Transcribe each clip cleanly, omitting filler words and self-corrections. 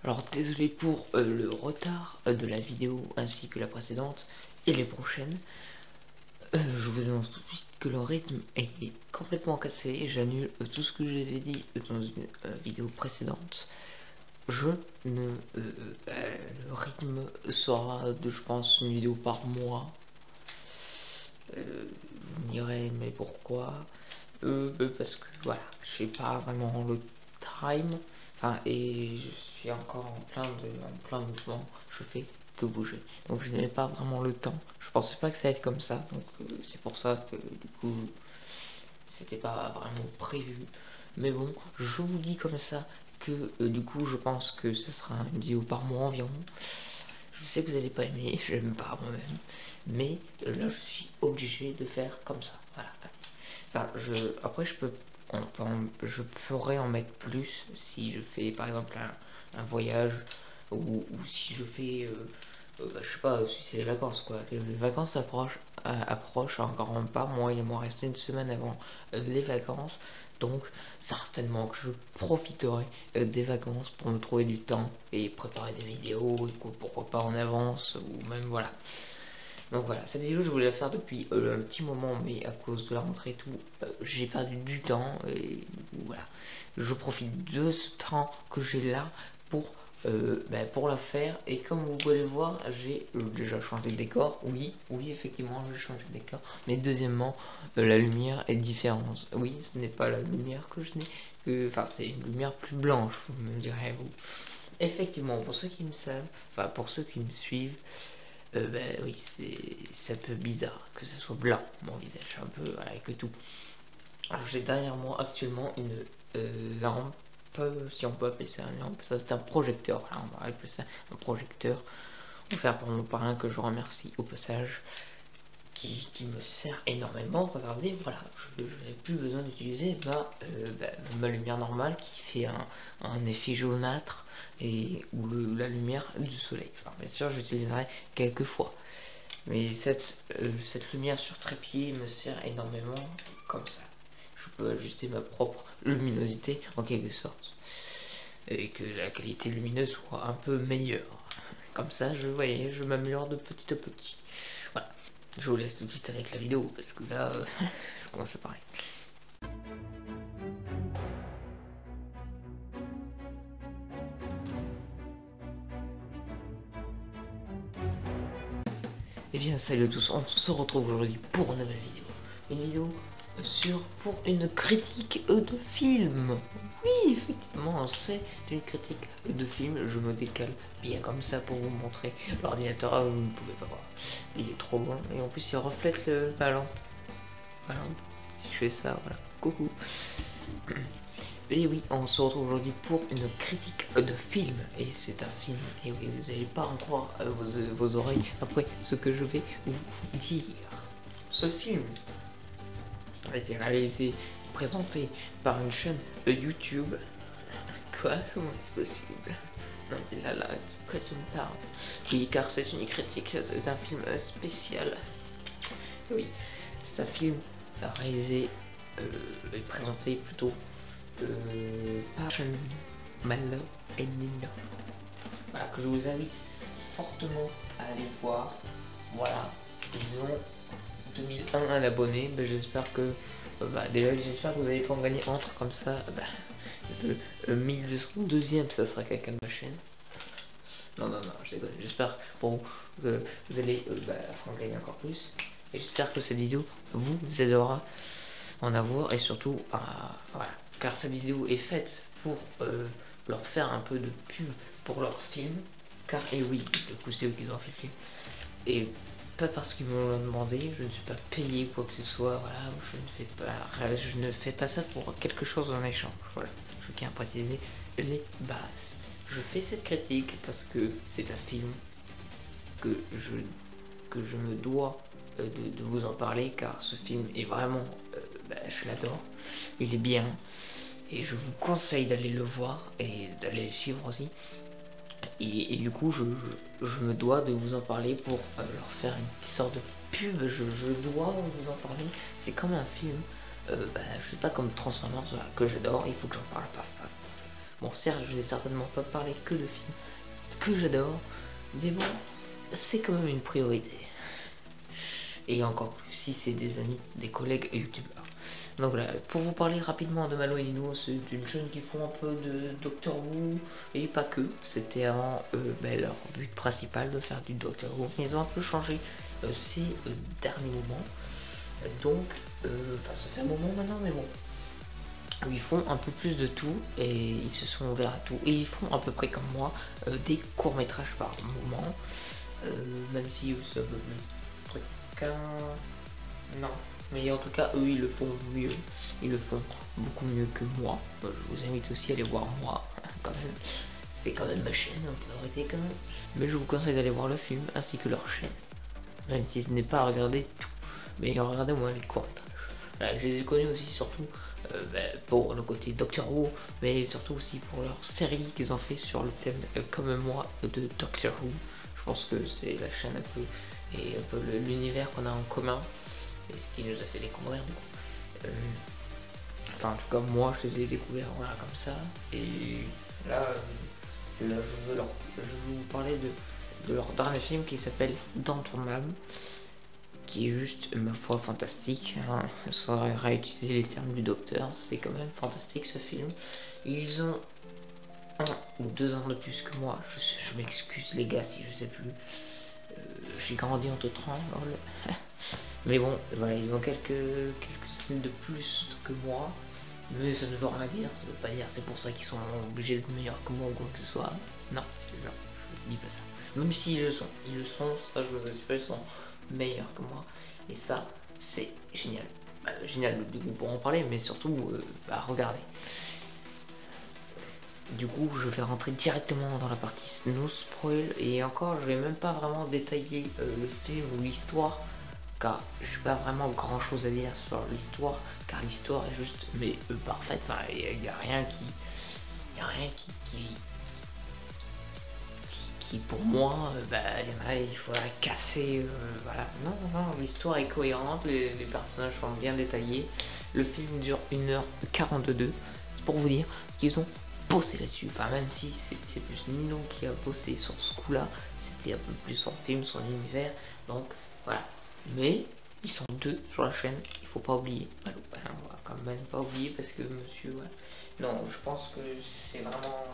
Alors désolé pour le retard de la vidéo ainsi que la précédente et les prochaines. Je vous annonce tout de suite que le rythme est complètement cassé. J'annule tout ce que j'avais dit dans une vidéo précédente. Je ne le rythme sera de, je pense, une vidéo par mois. Vous me direz mais pourquoi? Parce que voilà, j'ai pas vraiment le time. Enfin, et je suis encore en plein mouvement. Je fais que bouger, donc je n'avais pas vraiment le temps. Je pensais pas que ça allait être comme ça, donc c'est pour ça que du coup c'était pas vraiment prévu. Mais bon, je vous dis comme ça que du coup je pense que ce sera une vidéo par mois environ. Je sais que vous n'allez pas aimer, j'aime pas moi-même, mais là je suis obligé de faire comme ça. Voilà. Enfin, après je pourrais en mettre plus si je fais par exemple un voyage ou si je fais je sais pas, si c'est les vacances quoi. Les vacances approchent encore pas. Moi il m'en reste une semaine avant les vacances, donc certainement que je profiterai des vacances pour me trouver du temps et préparer des vidéos, et pourquoi pas en avance, ou même voilà. Donc voilà, cette vidéo je voulais la faire depuis un petit moment, mais à cause de la rentrée et tout, j'ai perdu du temps, et voilà. Je profite de ce temps que j'ai là pour la faire, et comme vous pouvez le voir, j'ai déjà changé de décor. Oui, effectivement, j'ai changé de décor, mais deuxièmement, la lumière est différente. Oui, ce n'est pas la lumière que je n'ai, enfin, c'est une lumière plus blanche, vous me direz vous. Effectivement, pour ceux qui me savent, enfin, pour ceux qui me suivent, oui, c'est un peu bizarre que ce soit blanc, mon visage, un peu, voilà, que tout. Alors j'ai derrière moi actuellement une lampe, si on peut appeler ça une lampe, ça c'est un projecteur, voilà, on va appeler ça un projecteur, offert par mon parrain que je remercie au passage, qui me sert énormément. Regardez, voilà, je n'ai plus besoin d'utiliser ma lumière normale qui fait un effet jaunâtre ou la lumière du soleil. Enfin, bien sûr, j'utiliserai quelques fois, mais cette lumière sur trépied me sert énormément comme ça. Je peux ajuster ma propre luminosité en quelque sorte, et que la qualité lumineuse soit un peu meilleure. Comme ça, je m'améliore de petit à petit. Voilà. Je vous laisse tout de suite avec la vidéo, parce que là, je commence à parler. Et bien, salut à tous, on se retrouve aujourd'hui pour une nouvelle vidéo. Une vidéo pour une critique de film. Oui, effectivement, c'est une critique de film. Je me décale bien comme ça pour vous montrer l'ordinateur. Vous ne pouvez pas voir, il est trop loin, et en plus il reflète la lampe. Voilà, si je fais ça, voilà, coucou. Et oui, on se retrouve aujourd'hui pour une critique de film, et c'est un film, et oui, vous n'allez pas en croire vos oreilles après ce que je vais vous dire. Ce film a été réalisé et présenté par une chaîne de YouTube. Quoi? Comment est-ce possible? Non mais là, quoi tu me parles? Oui, car c'est une critique d'un film spécial. Oui, c'est un film réalisé et présenté plutôt par Malo et Nino. Voilà, que je vous invite fortement à aller voir. Voilà, ils ont 2001 abonnés, j'espère que déjà j'espère que vous allez pas en gagner entre comme ça. Le 1202ème ça sera quelqu'un de ma chaîne. Non, je déconne, j'espère pour vous que vous allez en gagner encore plus, et j'espère que cette vidéo vous aidera en avoir, et surtout voilà, car cette vidéo est faite pour leur faire un peu de pub pour leur film, car et oui, du coup c'est eux qui ont fait le film, et pas parce qu'ils me l'ont demandé, je ne suis pas payé quoi que ce soit, voilà, je ne fais pas ça pour quelque chose en échange, voilà, je tiens à préciser les bases. Je fais cette critique parce que c'est un film que je me dois de vous en parler, car ce film est vraiment, je l'adore, il est bien, et je vous conseille d'aller le voir et d'aller le suivre aussi. Et du coup, je me dois de vous en parler pour leur faire une petite sorte de pub. Je dois vous en parler. C'est comme un film, je sais pas, comme Transformers, voilà, que j'adore. Il faut que j'en parle. Paf. Bon, certes, je vais certainement pas parler que de films que j'adore, mais bon, c'est quand même une priorité. Et encore plus si c'est des amis, des collègues youtubeurs. Donc voilà, pour vous parler rapidement de Malo et Nino, c'est une chaîne qui font un peu de Doctor Who, et pas que. C'était avant leur but principal de faire du Doctor Who, mais ils ont un peu changé ces derniers moments. Donc, ça fait un moment maintenant, mais bon. Ils font un peu plus de tout, et ils se sont ouverts à tout. Et ils font à peu près comme moi, des courts-métrages par moment. Même si eux, ça veut plus qu'un... Non. Mais en tout cas, eux, ils le font mieux. Ils le font beaucoup mieux que moi. Je vous invite aussi à aller voir moi, quand même. C'est quand même ma chaîne, en priorité quand même. Mais je vous conseille d'aller voir le film, ainsi que leur chaîne. Même si ce n'est pas à regarder tout. Mais regardez au moins les courts. Voilà, je les ai connus aussi, surtout pour le côté Doctor Who, mais surtout aussi pour leur série qu'ils ont fait sur le thème, comme moi, de Doctor Who. Je pense que c'est la chaîne un peu, et un peu l'univers qu'on a en commun. Et ce qui nous a fait découvrir du coup. Enfin en tout cas moi je les ai découverts voilà comme ça. Et là, je veux vous parler de leur dernier film qui s'appelle Dans ton âme, qui est juste ma foi fantastique, hein. Sans réutiliser les termes du docteur, c'est quand même fantastique ce film. Ils ont 1 ou 2 ans de plus que moi, je m'excuse les gars si je sais plus. J'ai grandi en tout temps, mais bon, voilà, ils ont quelques semaines de plus que moi, mais ça ne veut rien dire, ça veut pas dire c'est pour ça qu'ils sont obligés d'être meilleurs que moi ou quoi que ce soit. Non, c'est genre, je dis pas ça. Même s'ils le sont, ça je vous assure, ils sont meilleurs que moi, et ça, c'est génial. Génial du coup pour en parler, mais surtout, regardez. Du coup, je vais rentrer directement dans la partie no spoil, et encore, je vais même pas vraiment détailler le film ou l'histoire, car j'ai pas vraiment grand chose à dire sur l'histoire, car l'histoire est juste parfaite. Enfin, il n'y a rien qui pour moi, il faudrait casser. Voilà, non, l'histoire est cohérente, les personnages sont bien détaillés. Le film dure 1h42, pour vous dire qu'ils ont bossé là-dessus. Enfin, même si c'est plus Nino qui a bossé sur ce coup-là, c'était un peu plus son film, son univers. Donc voilà. Mais ils sont 2 sur la chaîne, il faut pas oublier. Alors, on va quand même pas oublier parce que monsieur, ouais. Non, je pense que c'est vraiment,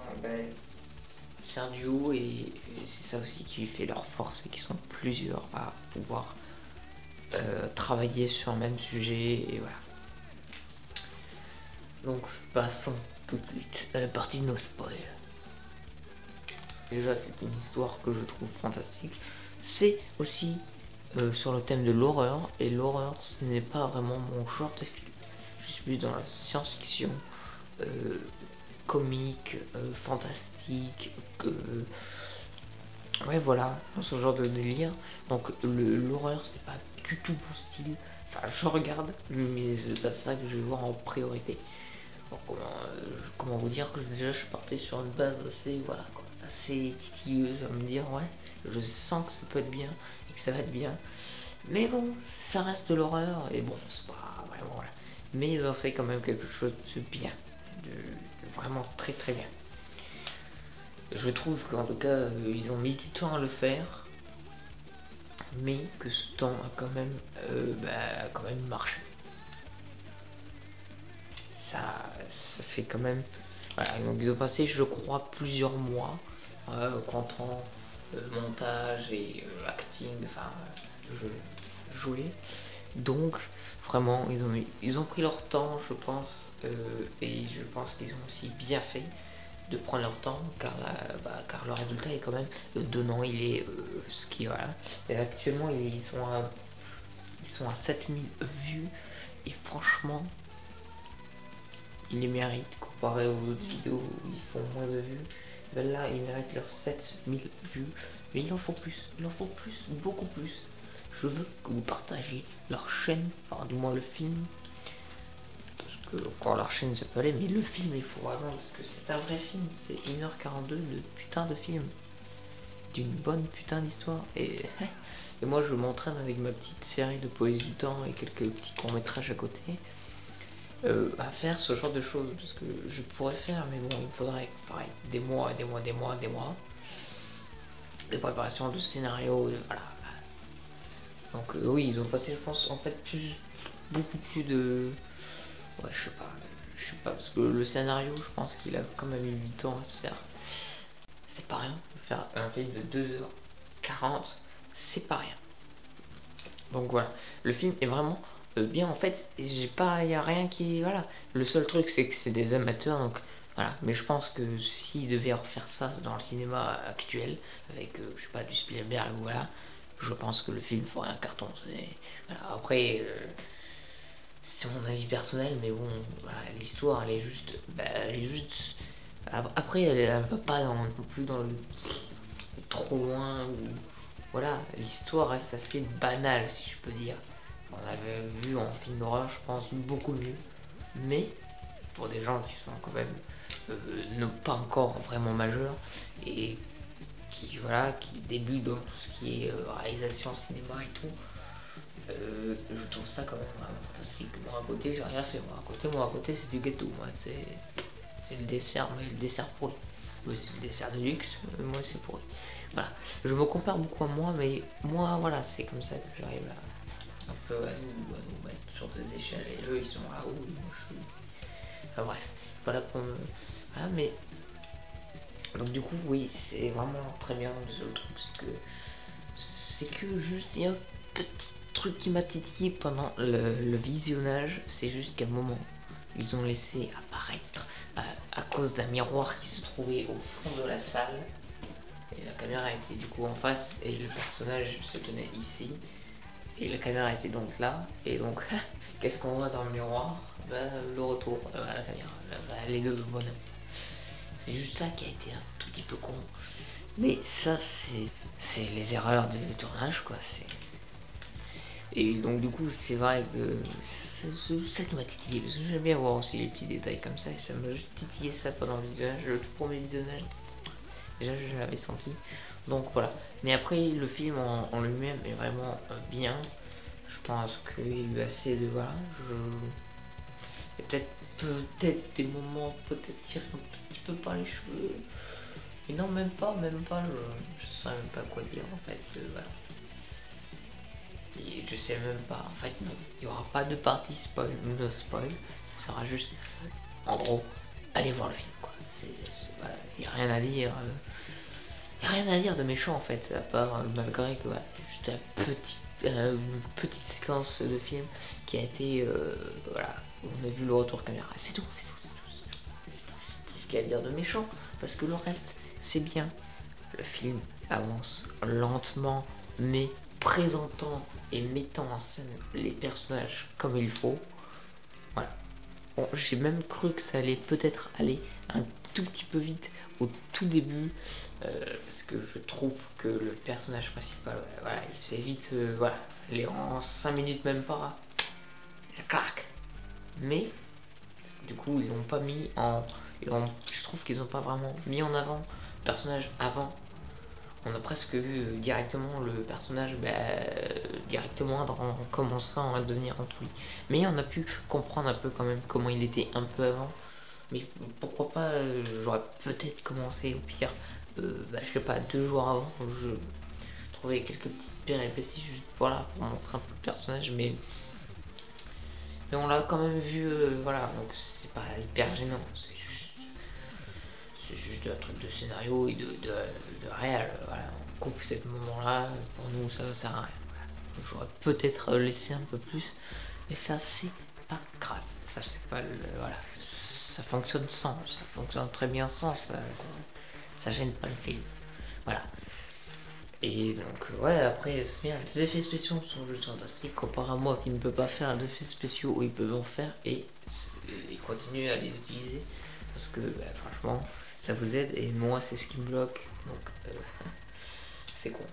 c'est un duo, et c'est ça aussi qui fait leur force, et qu'ils sont plusieurs à pouvoir travailler sur le même sujet, et voilà. Donc passons tout de suite à la partie no spoil. Déjà, c'est une histoire que je trouve fantastique. C'est aussi sur le thème de l'horreur, et l'horreur ce n'est pas vraiment mon genre de film. Je suis plus dans la science-fiction, comique, fantastique, ouais voilà, dans ce genre de délire. Donc l'horreur c'est pas du tout mon style. Enfin je regarde, mais c'est pas ça que je vais voir en priorité. Bon, comment vous dire que déjà je partais sur une base assez, voilà quoi, assez titilleuse à me dire ouais, je sens que ça peut être bien et que ça va être bien, mais bon ça reste de l'horreur, et bon c'est pas vraiment voilà. Mais ils ont fait quand même quelque chose de bien, de vraiment très très bien. Je trouve qu'en tout cas ils ont mis du temps à le faire, mais que ce temps a quand même marché. Ça fait quand même, voilà, donc ils ont passé je crois plusieurs mois comptant montage et acting, enfin jouer. Donc vraiment ils ont pris leur temps je pense, et je pense qu'ils ont aussi bien fait de prendre leur temps, car le résultat est quand même donnant, il est ce qui, voilà. Et actuellement ils sont à 7000 vues, et franchement ils les méritent comparé aux autres vidéos où ils font moins de vues. Ben là ils méritent leurs 7000 vues, mais il en faut plus, beaucoup plus. Je veux que vous partagiez leur chaîne, enfin du moins le film, parce que encore leur chaîne ça peut aller, mais le film il faut vraiment, parce que c'est un vrai film, c'est 1h42 de putain de film, d'une bonne putain d'histoire, et moi je m'entraîne avec ma petite série de Poésie du temps et quelques petits courts métrages à côté. à faire ce genre de choses, parce que je pourrais faire, mais bon, il faudrait pareil des mois, des mois de préparation de scénario, voilà. Donc oui, ils ont passé, je pense, en fait, beaucoup plus de, ouais, je sais pas, parce que le scénario, je pense qu'il a quand même eu du temps à se faire. C'est pas rien, faire un film de 2h40, c'est pas rien. Donc voilà, le film est vraiment bien en fait. J'ai pas, y a rien qui, voilà. Le seul truc c'est que c'est des amateurs, donc voilà. Mais je pense que s'ils devaient refaire ça dans le cinéma actuel avec, je sais pas, du Spielberg ou voilà, je pense que le film ferait un carton. Voilà. Après, c'est mon avis personnel, mais bon, voilà, l'histoire elle est juste, bah, elle est juste. Après, elle va pas non plus dans le trop loin ou voilà, l'histoire reste assez banale si je peux dire. On avait vu en film d'horreur, je pense, beaucoup mieux. Mais pour des gens qui sont quand même pas encore vraiment majeurs et qui voilà, qui débutent dans tout ce qui est réalisation cinéma et tout, je trouve ça quand même vraiment fantastique. Moi à côté j'ai rien fait, moi à côté c'est du gâteau, moi c'est le dessert, mais le dessert pourri. C'est le dessert de luxe, moi c'est pourri. Voilà, je me compare beaucoup à moi, mais moi voilà, c'est comme ça que j'arrive un peu à nous mettre sur des échelles, et eux ils sont là-haut, moi je suis. Enfin bref, voilà pour me. Voilà, mais. Donc du coup, oui, c'est vraiment très bien. Le seul truc, c'est que juste, il y a un petit truc qui m'a titillé pendant le visionnage, c'est juste qu'à un moment, ils ont laissé apparaître, à cause d'un miroir qui se trouvait au fond de la salle, et la caméra était du coup en face, et le personnage se tenait ici, et la caméra était donc là, et donc, qu'est-ce qu'on voit dans le miroir? Ben, le retour à la caméra, les deux bonhommes. C'est juste ça qui a été un tout petit peu con. Mais ça, c'est les erreurs de tournage, quoi. Et donc, du coup, c'est vrai que c'est ça qui m'a titillé. Parce que j'aime bien voir aussi les petits détails comme ça. Et ça m'a juste titillé ça pendant le visionnage. Le tout premier visionnage, déjà, je l'avais senti. Donc, voilà. Mais après, le film en lui-même est vraiment bien. Je pense qu'il y a eu assez de. Voilà. Il y a peut-être des moments, peut-être tirés un petit peu par les cheveux. Et non, même pas, je sais même pas quoi dire en fait. Voilà. Et je sais même pas, en fait, non. Il n'y aura pas de partie spoil ou no spoil. Ce sera juste, en gros, allez voir le film quoi. Voilà, il n'y a rien à dire. Il n'y a rien à dire de méchant en fait, à part malgré que voilà, juste une petite séquence de film qui a été. Voilà, on a vu le retour caméra. C'est tout, c'est ce qu'il y a à dire de méchant. Parce que le reste, c'est bien. Le film avance lentement, mais présentant et mettant en scène les personnages comme il faut. Voilà. Bon, j'ai même cru que ça allait peut-être aller un tout petit peu vite au tout début, parce que je trouve que le personnage principal, voilà, il se fait vite, voilà, les en 5 minutes même pas, il claque. Mais du coup, ils n'ont pas mis en, je trouve qu'ils n'ont pas vraiment mis en avant le personnage avant. On a presque vu directement le personnage directement en commençant à devenir enfoui. Mais on a pu comprendre un peu quand même comment il était un peu avant. Mais pourquoi pas, j'aurais peut-être commencé au pire, je sais pas, 2 jours avant. Je trouvais quelques petites péripéties juste voilà, pour montrer un peu le personnage. Mais on l'a quand même vu, voilà, donc c'est pas hyper gênant. C'est juste un truc de scénario et de réel. Voilà. On coupe ce moment-là, pour nous ça sert à rien. Voilà. J'aurais peut-être laissé un peu plus, mais ça c'est pas grave. Ça c'est pas le. Voilà. Ça fonctionne sans, ça fonctionne très bien sans, ça gêne pas le film. Voilà. Et donc, ouais, après, c'est bien. Les effets spéciaux sont juste fantastiques. Comparé à moi qui ne peut pas faire d'effets spéciaux où ils peuvent en faire et ils continuent à les utiliser parce que, franchement, ça vous aide et moi, c'est ce qui me bloque. Donc, c'est con.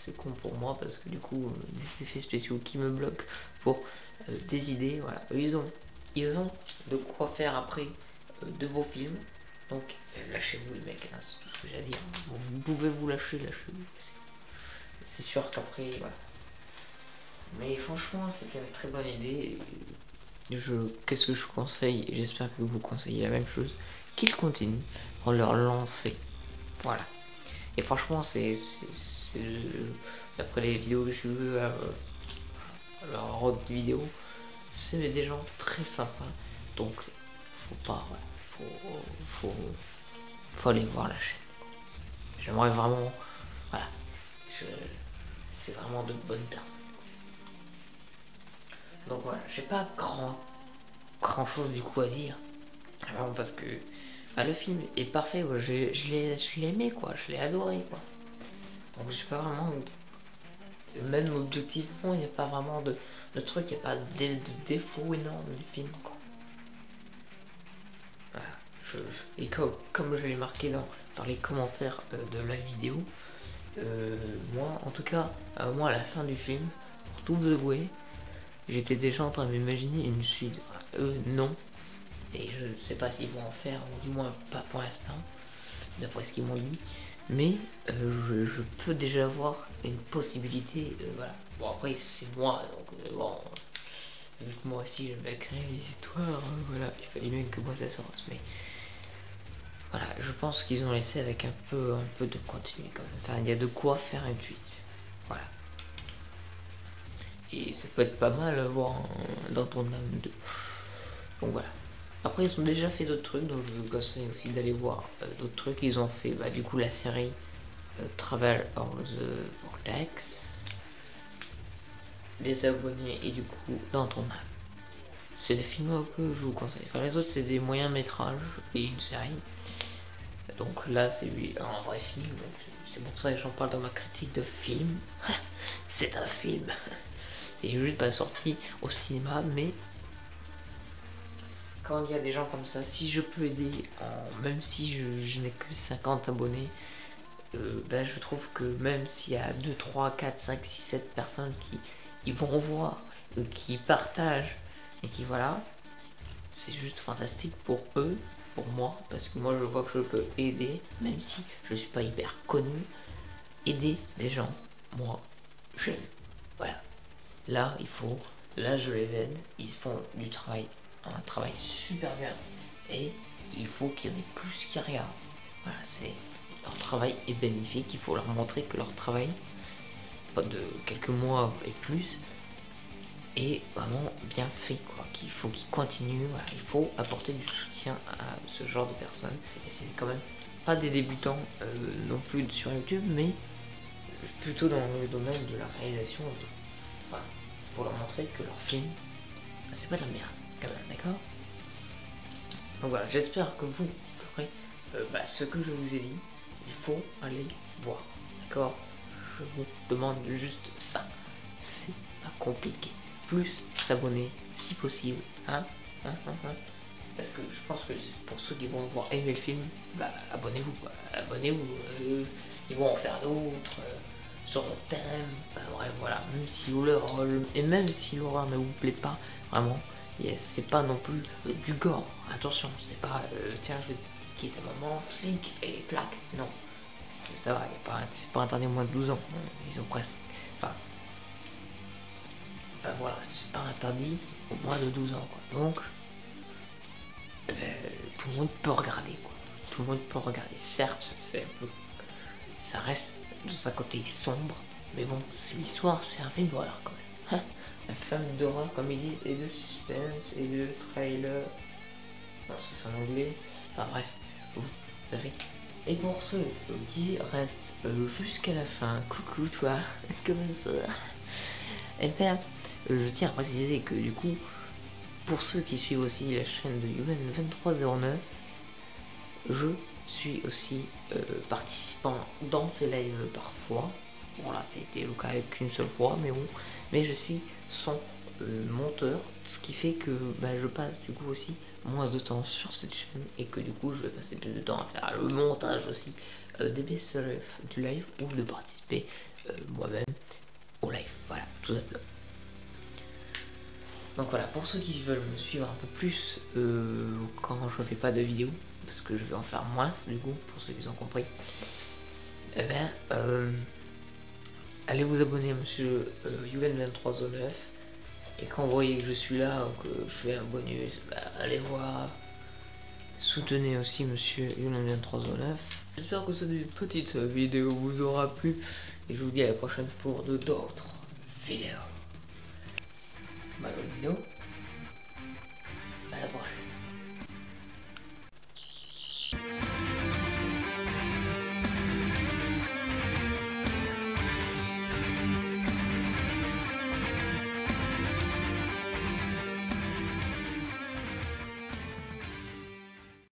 C'est con pour moi parce que du coup, des effets spéciaux qui me bloquent pour des idées, voilà. Ils ont de quoi faire après de beaux films. Donc, lâchez-vous les mecs, hein, c'est tout ce que j'ai à dire. Vous pouvez vous lâchez-vous. C'est sûr qu'après, voilà. Mais franchement, c'était une très bonne idée. Qu'est-ce que je conseille, j'espère que vous conseillez la même chose, qu'ils continuent en leur lancer. Voilà. Et franchement, d'après les vidéos que j'ai vues, leur road vidéo, c'est des gens très sympas. Donc, faut pas, voilà, faut aller voir la chaîne. J'aimerais vraiment, voilà, c'est vraiment de bonnes personnes. Donc voilà, j'ai pas grand chose du coup à dire. Vraiment parce que le film est parfait, quoi. Je l'ai aimé, quoi, je l'ai adoré, quoi. Donc j'ai pas vraiment, même objectivement, il n'y a pas vraiment de truc, il n'y a pas de défaut énorme du film, quoi. Voilà. Et comme je l'ai marqué dans les commentaires de la vidéo, moi en tout cas, moi à la fin du film, pour tout vous avouer, j'étais déjà en train de m'imaginer une suite. Voilà. Eux non, et je ne sais pas s'ils vont en faire, ou du moins pas pour l'instant, d'après ce qu'ils m'ont dit, mais je peux déjà voir une possibilité. Voilà. Bon après c'est moi, donc bon, vu que moi aussi je vais créer des histoires, voilà, il fallait bien que moi ça sorte, mais voilà, je pense qu'ils ont laissé avec un peu de continuité quand même. Enfin, il y a de quoi faire une suite. Voilà. Et ça peut être pas mal à voir dans ton âme 2. Donc voilà. Après, ils ont déjà fait d'autres trucs, donc je vous conseille aussi d'aller voir d'autres trucs. Ils ont fait du coup la série Travel of the Vortex, Les Abonnés et du coup Dans ton âme. C'est des films que je vous conseille. Enfin, les autres, c'est des moyens métrages et une série. Donc là, c'est un vrai film. C'est pour ça que j'en parle dans ma critique de film. C'est un film. Il est juste pas sorti au cinéma, mais quand il y a des gens comme ça, si je peux aider, même si je n'ai que 50 abonnés, je trouve que même s'il y a 2, 3, 4, 5, 6, 7 personnes qui vont voir, qui partagent, et qui voilà, c'est juste fantastique pour eux, pour moi, parce que moi je vois que je peux aider, même si je suis pas hyper connu, aider les gens, moi, j'aime. Voilà. Là, là je les aide, ils font du travail, un travail super bien, et il faut qu'il y en ait plus qui regardent. Voilà, leur travail est bénéfique, il faut leur montrer que leur travail, pas de quelques mois et plus, est vraiment bien fait, quoi. Qu'il faut qu'ils continuent, voilà. Il faut apporter du soutien à ce genre de personnes, et c'est quand même pas des débutants non plus sur YouTube, mais plutôt dans le domaine de la réalisation, voilà, pour leur montrer que leur film, c'est pas de la merde, quand même, d'accord. Donc voilà, j'espère que vous ferez ce que je vous ai dit. Il faut aller voir, d'accord. Je vous demande juste ça. C'est pas compliqué. Plus s'abonner si possible, hein. Parce que je pense que pour ceux qui vont voir aimer le film, abonnez-vous, quoi. Abonnez-vous. Ils vont en faire d'autres sur le thème. Bref, voilà. Même si l'horreur, et même si l'horreur ne vous plaît pas, vraiment, c'est pas non plus du gore. Attention, c'est pas tiens, je vais quitter ta maman, flic et plaque. Non, ça va, c'est pas interdit moins de 12 ans. Ils ont presque. Enfin voilà, c'est pas interdit au moins de 12 ans, quoi. Donc tout le monde peut regarder, quoi. Tout le monde peut regarder. Certes, ça reste de un côté sombre, mais bon, c'est l'histoire, c'est un film d'horreur quand même. Un film d'horreur, comme ils disent, et de suspense, et de trailer. Non, c'est en anglais. Enfin bref, vous savez. Et pour ceux qui restent jusqu'à la fin, coucou toi, comment ça? Et bien, je tiens à préciser que du coup, pour ceux qui suivent aussi la chaîne de Yuven2309, je suis aussi participant dans ces lives parfois. Voilà, c'était le cas qu'une seule fois, mais bon. Mais je suis son monteur, ce qui fait que je passe du coup aussi moins de temps sur cette chaîne et que du coup je vais passer plus de temps à faire le montage aussi des best-of du live ou de participer moi-même au live. Voilà, tout simplement. Donc voilà, pour ceux qui veulent me suivre un peu plus quand je fais pas de vidéos, parce que je vais en faire moins du coup, pour ceux qui ont compris, allez vous abonner à monsieur Yuven2309 Et quand vous voyez que je suis là, que je fais un bonus, bah, allez voir. Soutenez aussi monsieur Yolandien 309. J'espère que cette petite vidéo vous aura plu. Et je vous dis à la prochaine pour d'autres vidéos. Bonne vidéo.